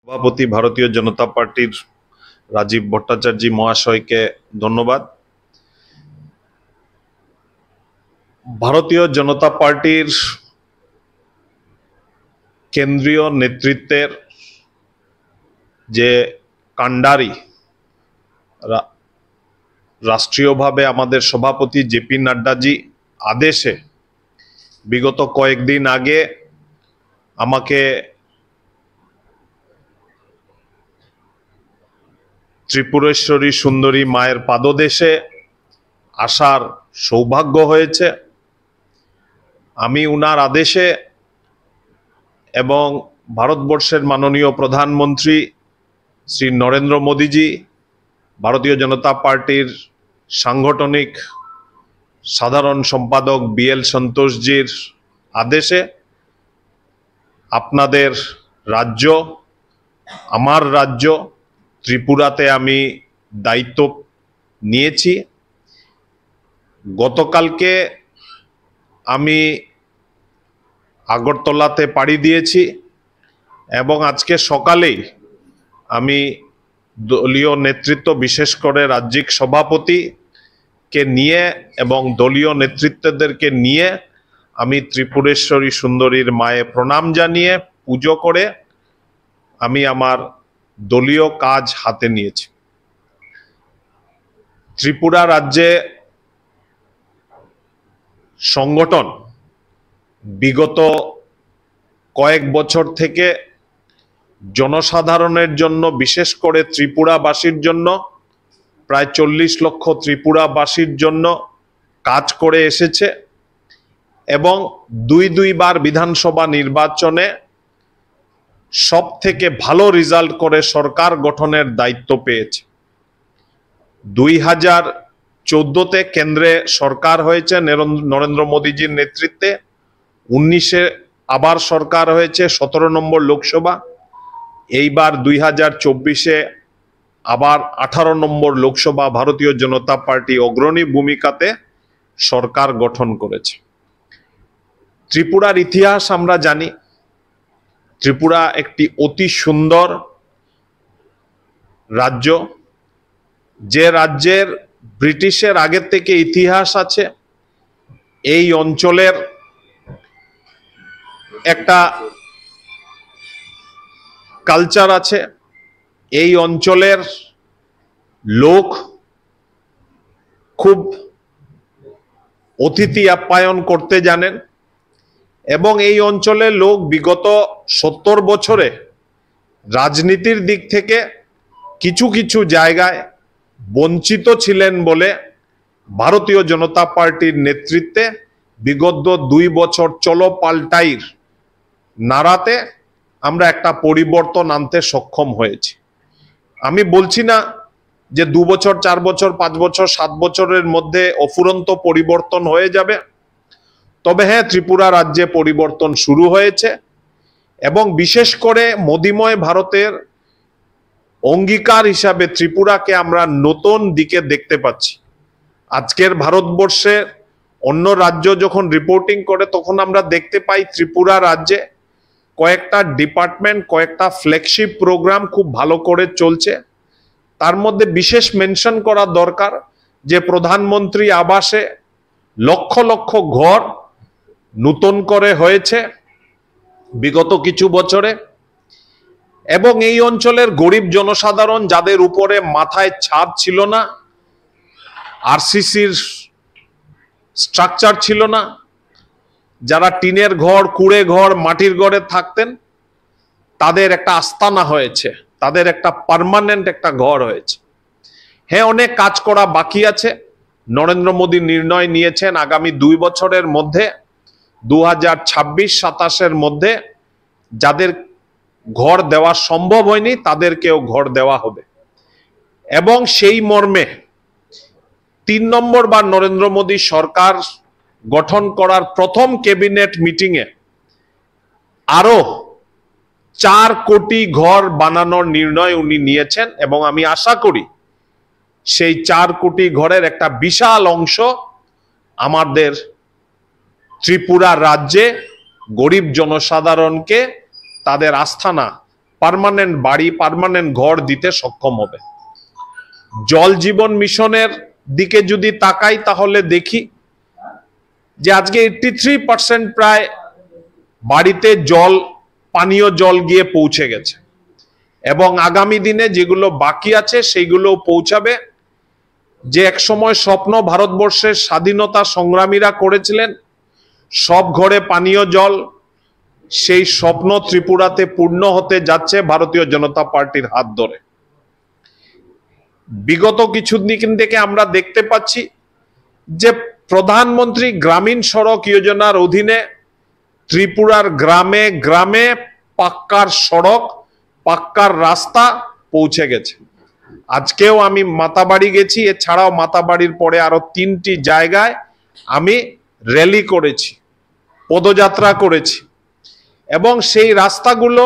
সভাপতি ভারতীয় জনতা পার্টির রাজীব ভট্টাচার্য মহাশয়কে ধন্যবাদ। ভারতীয় জনতা পার্টির কেন্দ্রীয় নেতৃত্বের যে কাণ্ডারি রাষ্ট্রীয়ভাবে আমাদের সভাপতি জেপি নাড্ডাজি আদেশে বিগত কয়েকদিন আগে আমাকে ত্রিপুরেশ্বরী সুন্দরী মায়ের পাদদেশে আসার সৌভাগ্য হয়েছে। আমি উনার আদেশে এবং ভারতবর্ষের মাননীয় প্রধানমন্ত্রী শ্রী নরেন্দ্র মোদীজি, ভারতীয় জনতা পার্টির সাংগঠনিক সাধারণ সম্পাদক BL সন্তোষজির আদেশে আপনাদের রাজ্য, আমার রাজ্য ত্রিপুরাতে আমি দায়িত্ব নিয়েছি। গতকালকে আমি আগরতলাতে পাড়ি দিয়েছি এবং আজকে সকালেই আমি দলীয় নেতৃত্ব, বিশেষ করে রাজ্যিক সভাপতিকে নিয়ে এবং দলীয় নেতৃত্বদেরকে নিয়ে আমি ত্রিপুরেশ্বরী সুন্দরীর মায়ে প্রণাম জানিয়ে পুজো করে আমি আমার দলীয় কাজ হাতে নিয়েছি। ত্রিপুরা রাজ্যে সংগঠন বিগত কয়েক বছর থেকে জনসাধারণের জন্য, বিশেষ করে ত্রিপুরাবাসীর জন্য, প্রায় 40 লক্ষ ত্রিপুরাবাসীর জন্য কাজ করে এসেছে এবং দুইবার বিধানসভা নির্বাচনে সব থেকে ভালো রেজাল্ট করে সরকার গঠনের দায়িত্ব পেয়েছে। 2014-তে কেন্দ্রে সরকার হয়েছে নরেন্দ্র মোদীজির নেতৃত্বে, 19-এ আবার সরকার হয়েছে, 17 নম্বর লোকসভা, এইবার 2024-এ আবার 18 নম্বর লোকসভা ভারতীয় জনতা পার্টি অগ্রণী ভূমিকাতে সরকার গঠন করেছে। ত্রিপুরার ইতিহাস আমরা জানি। ত্রিপুরা একটি অতি সুন্দর রাজ্য, যে রাজ্যের ব্রিটিশের আগে থেকে ইতিহাস আছে। এই অঞ্চলের একটা কালচার আছে। এই অঞ্চলের লোক খুব অতিথি আপ্যায়ন করতে জানেন এবং এই অঞ্চলের লোক বিগত 70 বছরে রাজনীতির দিক থেকে কিছু কিছু জায়গায় বঞ্চিত ছিলেন বলে ভারতীয় জনতা পার্টির নেতৃত্বে বিগত 2 বছর চলো পাল্টাইর নাড়াতে আমরা একটা পরিবর্তন আনতে সক্ষম হয়েছি। আমি বলছি না যে 2 বছর, 4 বছর, 5 বছর, 7 বছরের মধ্যে অফুরন্ত পরিবর্তন হয়ে যাবে, তবে হ্যাঁ, ত্রিপুরা রাজ্যে পরিবর্তন শুরু হয়েছে এবং বিশেষ করে মোদিময় ভারতের অঙ্গীকার হিসাবে ত্রিপুরাকে আমরা নতুন দিকে দেখতে পাচ্ছি। আজকের ভারতবর্ষে অন্য রাজ্য যখন রিপোর্টিং করে তখন আমরা দেখতে পাই ত্রিপুরা রাজ্যে কয়েকটা ডিপার্টমেন্ট, কয়েকটা ফ্ল্যাগশিপ প্রোগ্রাম খুব ভালো করে চলছে। তার মধ্যে বিশেষ মেনশন করা দরকার যে প্রধানমন্ত্রী আবাসে লক্ষ লক্ষ ঘর নতুন করে হয়েছে বিগত কিছু বছরে এবং এই অঞ্চলের গরিব জনসাধারণ, যাদের উপরে মাথায় ছাদ ছিল না, RCCর স্ট্রাকচার ছিল না, যারা টিনের ঘর, কুড়ে ঘর, মাটির ঘরে থাকতেন, তাদের একটা আস্তানা হয়েছে, তাদের একটা পার্মানেন্ট একটা ঘর হয়েছে। হ্যাঁ, অনেক কাজ করা বাকি আছে। নরেন্দ্র মোদী নির্ণয় নিয়েছেন আগামী 2 বছরের মধ্যে 2026-27-এর মধ্যে যাদের ঘর দেওয়া সম্ভব হয়নি তাদেরকেও ঘর দেওয়া হবে এবং সেই মর্মে 3 নম্বরবার নরেন্দ্র মোদী সরকার গঠন করার প্রথম ক্যাবিনেট মিটিংয়ে আরো 4 কোটি ঘর বানানোর নির্ণয় উনি নিয়েছেন এবং আমি আশা করি সেই 4 কোটি ঘরের একটা বিশাল অংশ আমাদের ত্রিপুরা রাজ্যে গরিব জনসাধারণকে তাদের আস্থানা পার্মানেন্ট বাড়ি, পার্মানেন্ট ঘর দিতে সক্ষম হবে। জল জীবন মিশনের দিকে যদি তাকাই তাহলে দেখি যে আজকে 83% প্রায় বাড়িতে জল, পানীয় জল গিয়ে পৌঁছে গেছে এবং আগামী দিনে যেগুলো বাকি আছে সেইগুলো পৌঁছাবে। যে এক সময় স্বপ্ন ভারতবর্ষের স্বাধীনতা সংগ্রামীরা করেছিলেন সব ঘরে পানীয় জল, সেই স্বপ্ন ত্রিপুরাতে পূর্ণ হতে যাচ্ছে ভারতীয় জনতা পার্টির হাত ধরে। বিগত কিছুদিন থেকে আমরা দেখতে পাচ্ছি যে প্রধানমন্ত্রী গ্রামীণ সড়ক যোজনার অধীনে ত্রিপুরার গ্রামে গ্রামে পাক্কার সড়ক, পাক্কার রাস্তা পৌঁছে গেছে। আজকেও আমি মাতাবাড়ি গেছি, এছাড়াও মাতাবাড়ির পরে আরো 3টি জায়গায় আমি র্যালি করেছি, পদযাত্রা করেছি এবং সেই রাস্তাগুলো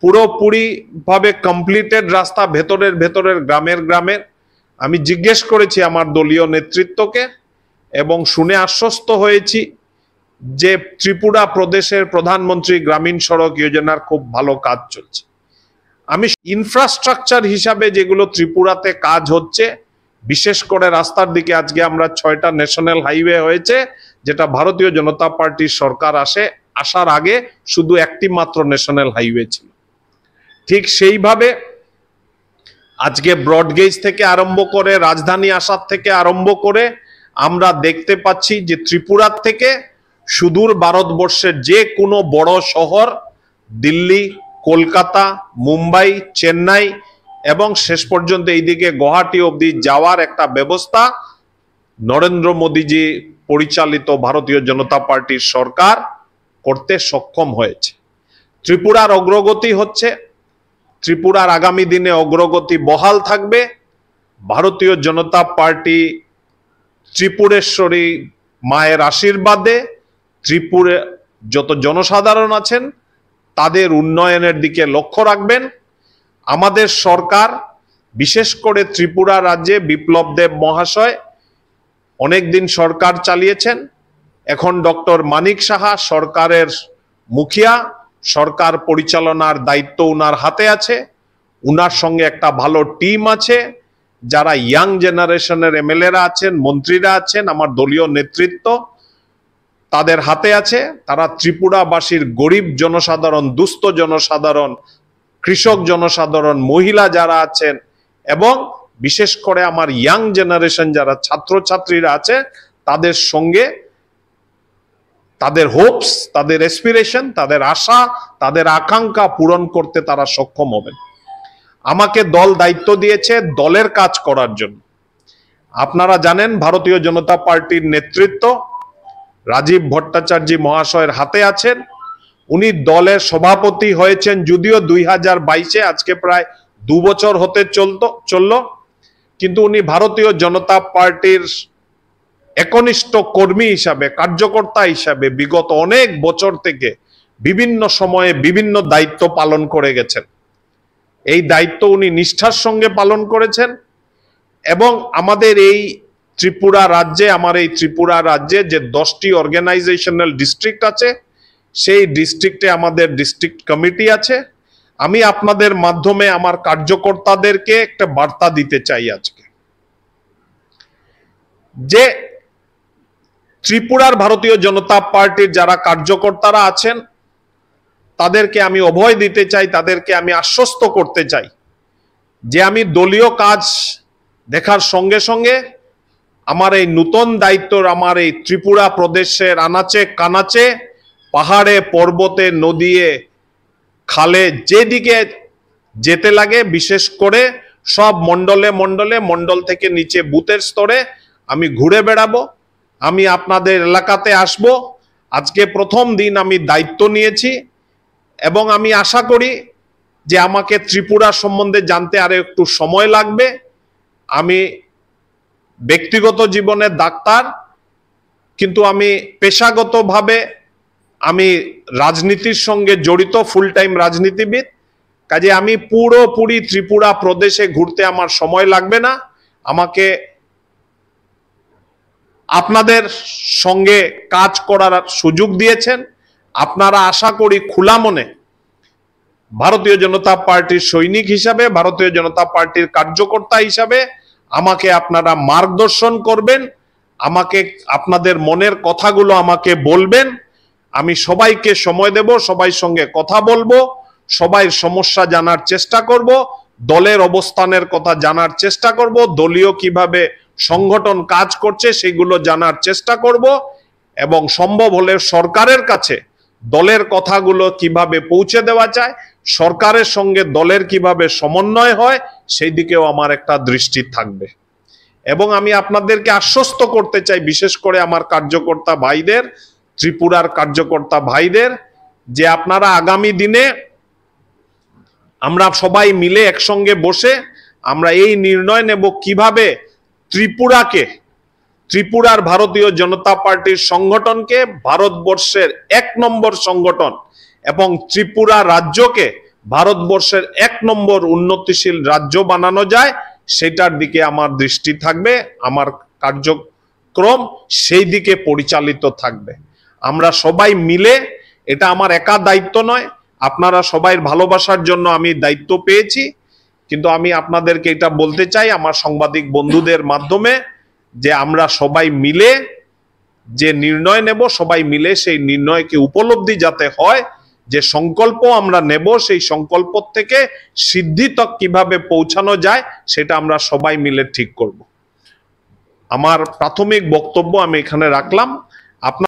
পুরোপুরি ভাবে কমপ্লিটেড রাস্তা, ভেতরের গ্রামের। আমি জিজ্ঞেস করেছি আমার দলীয় নেতৃত্বকে এবং শুনে আশ্বস্ত হয়েছি যে ত্রিপুরা প্রদেশের প্রধানমন্ত্রী গ্রামীণ সড়ক যোজনার খুব ভালো কাজ চলছে। আমি ইনফ্রাস্ট্রাকচার হিসাবে যেগুলো ত্রিপুরাতে কাজ হচ্ছে, বিশেষ করে রাস্তার দিকে আজকে আমরা 6টা ন্যাশনাল হাইওয়ে হয়েছে, যেটা ভারতীয় জনতা পার্টির সরকার আসার আগে শুধু একটি মাত্র ন্যাশনাল হাইওয়ে ছিল। ঠিক সেইভাবে আজকে ব্রডগেজ থেকে আরম্ভ করে, রাজধানী আসার থেকে আরম্ভ করে আমরা দেখতে পাচ্ছি যে ত্রিপুরার থেকে সুদূর ভারতবর্ষের যে কোনো বড় শহর, দিল্লি, কলকাতা, মুম্বাই, চেন্নাই এবং শেষ পর্যন্ত এইদিকে গুয়াহাটি অবধি যাওয়ার একটা ব্যবস্থা নরেন্দ্র মোদীজি পরিচালিত ভারতীয় জনতা পার্টির সরকার করতে সক্ষম হয়েছে। ত্রিপুরার অগ্রগতি হচ্ছে, ত্রিপুরার আগামী দিনে অগ্রগতি বহাল থাকবে। ভারতীয় জনতা পার্টি ত্রিপুরেশ্বরী মায়ের আশীর্বাদে ত্রিপুরে যত জনসাধারণ আছেন তাদের উন্নয়নের দিকে লক্ষ্য রাখবেন। আমাদের সরকার, বিশেষ করে ত্রিপুরা রাজ্যে বিপ্লব দেব মহাশয় অনেকদিন সরকার চালিয়েছেন। এখন ডক্টর মানিক সাহা সরকারের মুখিয়া, সরকার পরিচালনার দায়িত্ব উনার হাতে আছে। উনার সঙ্গে একটা ভালো টিম আছে, যারা ইয়াং জেনারেশনের এমএলএরা আছেন, মন্ত্রীরা আছেন, আমার দলীয় নেতৃত্ব তাদের হাতে আছে। তারা ত্রিপুরাবাসীর গরিব জনসাধারণ, দুস্থ জনসাধারণ, কৃষক জনসাধারণ, মহিলা যারা আছেন এবং বিশেষ করে আমার ইয়াং জেনারেশন যারা ছাত্রছাত্রীরা আছে তাদের সঙ্গে তাদের হোপস, তাদের এসপিরেশন, তাদের আশা, তাদের আকাঙ্ক্ষা পূরণ করতে তারা সক্ষম হবেন। আমাকে দল দায়িত্ব দিয়েছে দলের কাজ করার জন্য। আপনারা জানেন ভারতীয় জনতা পার্টির নেতৃত্ব রাজীব ভট্টাচার্য মহাশয়ের হাতে আছেন। উনি দলের সভাপতি হয়েছেন যদিও 2022-এ, আজকে প্রায় 2 বছর হতে চললো, কিন্তু উনি ভারতীয় জনতা পার্টির একনিষ্ঠ কর্মী হিসাবে, কার্যকর্তা হিসাবে বিগত অনেক বছর থেকে বিভিন্ন সময়ে বিভিন্ন দায়িত্ব পালন করে গেছেন। এই দায়িত্ব উনি নিষ্ঠার সঙ্গে পালন করেছেন এবং আমাদের এই ত্রিপুরা রাজ্যে, আমার এই ত্রিপুরা রাজ্যে যে 10টি অর্গানাইজেশনাল ডিস্ট্রিক্ট আছে, সেই ডিস্ট্রিক্টে আমাদের ডিস্ট্রিক্ট কমিটি আছে। আমি আপনাদের মাধ্যমে আমার কার্যকর্তাদেরকে একটা বার্তা দিতে চাই আজকে, যে ত্রিপুরার ভারতীয় জনতা পার্টির যারা কার্যকর্তারা আছেন তাদেরকে আমি অভয় দিতে চাই, তাদেরকে আমি আশ্বস্ত করতে চাই যে আমি দলীয় কাজ দেখার সঙ্গে সঙ্গে আমার এই নতুন দায়িত্বর, আমার এই ত্রিপুরা প্রদেশের আনাচে কানাচে, পাহাড়ে, পর্বতে, নদীয়ে, খালে যেদিকে যেতে লাগে, বিশেষ করে সব মন্ডলে মন্ডলে, মন্ডল থেকে নিচে বুথের স্তরে আমি ঘুরে বেড়াবো। আমি আপনাদের এলাকাতে আসব। আজকে প্রথম দিন আমি দায়িত্ব নিয়েছি এবং আমি আশা করি যে আমাকে ত্রিপুরা সম্বন্ধে জানতে আরো একটু সময় লাগবে। আমি ব্যক্তিগত জীবনে ডাক্তার, কিন্তু আমি পেশাগতভাবে আমি রাজনীতির সঙ্গে জড়িত, ফুল টাইম রাজনীতিবিদ। কাজে আমি পুরোপুরি ত্রিপুরা প্রদেশে ঘুরতে আমার সময় লাগবে না। আমাকে আপনাদের সঙ্গে কাজ করার সুযোগ দিয়েছেন। আপনারা আশা করি খোলা মনে ভারতীয় জনতা পার্টির সৈনিক হিসাবে, ভারতীয় জনতা পার্টির কার্যকর্তা হিসাবে আমাকে আপনারা মার্গদর্শন করবেন, আমাকে আপনাদের মনের কথাগুলো আমাকে বলবেন। আমি সবাইকে সময় দেব, সবাই সঙ্গে কথা বলবো, সবাই সমস্যা জানার চেষ্টা করব, দলের অবস্থানের কথা জানার চেষ্টা করব, দলীয় কিভাবে সংগঠন কাজ করছে সেগুলো জানার চেষ্টা করব, এবং সম্ভব হলে সরকারের কাছে দলের কথাগুলো কিভাবে পৌঁছে দেওয়া যায়, সরকারের সঙ্গে দলের কিভাবে সমন্বয় হয় সেই দিকেও আমার একটা দৃষ্টি থাকবে। এবং আমি আপনাদেরকে আশ্বস্ত করতে চাই, বিশেষ করে আমার কার্যকর্তা ভাইদের, ত্রিপুরার কার্যকর্তা ভাইদের, যে আপনারা আগামী দিনে আমরা সবাই মিলে একসঙ্গে বসে আমরা এই নির্ণয় নেব কিভাবে ত্রিপুরার ভারতীয় জনতা পার্টির সংগঠনকে ভারতবর্ষের 1 নম্বর সংগঠন এবং ত্রিপুরা রাজ্যকে ভারতবর্ষের 1 নম্বর উন্নতিশীল রাজ্য বানানো যায়, সেটার দিকে আমার দৃষ্টি থাকবে, আমার কার্যক্রম সেই দিকে পরিচালিত থাকবে। আমরা সবাই মিলে, এটা আমার একা দায়িত্ব নয়, আপনারা সবাই ভালোবাসার জন্য আমি দায়িত্ব পেয়েছি, কিন্তু আমি আপনাদেরকে এটা বলতে চাই আমার সাংবাদিক বন্ধুদের মাধ্যমে, যে আমরা সবাই মিলে যে নির্ণয় নেব, সবাই মিলে সেই নির্ণয়কে উপলব্ধি যাতে হয়, যে সংকল্প আমরা নেব সেই সংকল্প থেকে সিদ্ধি তক কিভাবে পৌঁছানো যায় সেটা আমরা সবাই মিলে ঠিক করব। আমার প্রাথমিক বক্তব্য আমি এখানে রাখলাম। আপনার